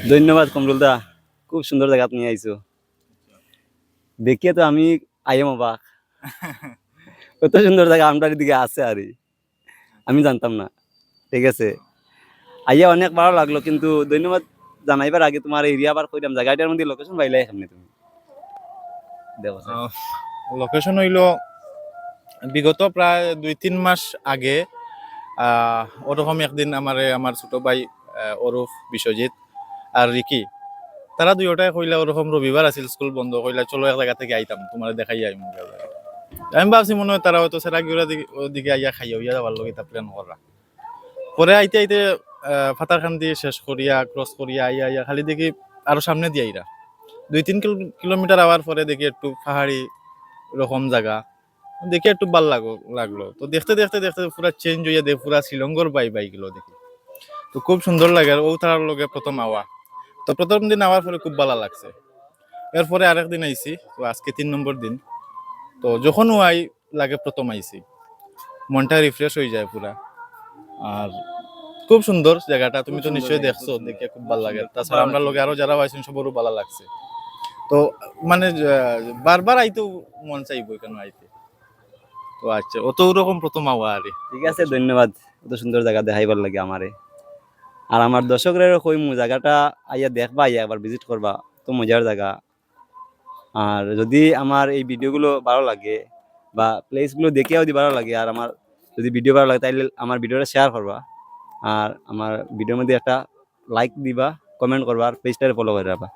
ধন্যবাদ কমরুল দা, খুব সুন্দর জায়গা নিয়ে আইছো। দেখিয়ে তো আমি আইএম অবাক, কত সুন্দর জায়গা আমরা এদিকে আছে আর আমি জানতাম না। ঠিক আছে, আইয়া অনেক ভালো লাগলো, কিন্তু ধন্যবাদ জানাইবার আগে তোমার এরিয়া বার কইলাম জায়গাটার মধ্যে লোকেশন পাইলাই সামনে তুমি দেখো স্যার। লোকেশন হইল বিগত প্রায় 2-3 মাস আগে ওরকম একদিন আমার ছোট ভাই অরূপ, বিশ্বজিৎ আর রিকি, তারা দুইটাই কইলা ওরকম রবিবার আছিল, স্কুল বন্ধ, কইলা চলো এক জায়গা থেকে আইতাম, তোমার দেখাই আইম। আমি ভাবছি মনে হয় তারা হয়তো সেরাগিরা ওদিকে আইয়া খাইয়া হইয়া যাবার লগে তা প্ল্যান করা। পরে আইতে আইতে ফাতারখান দিয়ে শেষ করিয়া ক্রস করিয়া আইয়া আইয়া খালি দেখি আরো সামনে দিয়ে আইরা 2-3 কিলোমিটার আওয়ার পরে দেখি একটু পাহাড়ি রকম জায়গা, দেখে একটু ভাল লাগলো। তো দেখতে দেখতে দেখতে পুরা চেঞ্জ হইয়া দেখে পুরা শ্রীলঙ্গর বাই গেলো দেখি। তো খুব সুন্দর লাগে। আর ও তার লগে প্রথম আওয়া, তো প্রথম দিন আওয়ার পরে খুব ভালো লাগছে। এরপরে আরেকদিন আইছি, তো আজকে 3 নম্বর দিন। তো যখন ও আই লাগে প্রথম আইছি, মনটা রিফ্রেশ হয়ে যায় পুরা। আর খুব সুন্দর জায়গাটা, তুমি তো নিশ্চয়ই দেখছো, দেখে খুব ভালো লাগে। তাছাড়া আমরা লগে আরো যারা আইছেন সবারও ভালো লাগছে। তো মানে বারবার আইতেও মন চাইবো কেন আইতে। তো আচ্ছা, ও তো ওরকম প্রথম আওয়া আরে। ঠিক আছে, ধন্যবাদ, কত সুন্দর জায়গা দেখাইবার লাগে আমারে। আর আমার দর্শকরা কইমু জায়গাটা আইয়া দেখবা, আইয়া একবার ভিজিট করবা, তো মজার জায়গা। আর যদি আমার এই ভিডিওগুলো ভালো লাগে বা প্লেসগুলো দেখেও যদি ভালো লাগে, আর আমার যদি ভিডিও ভালো লাগে, তাইলে আমার ভিডিওটা শেয়ার করবা। আর আমার ভিডিওর মধ্যে একটা লাইক দিবা, কমেন্ট করবা, আর পেজটা ফলো করে রাখবা।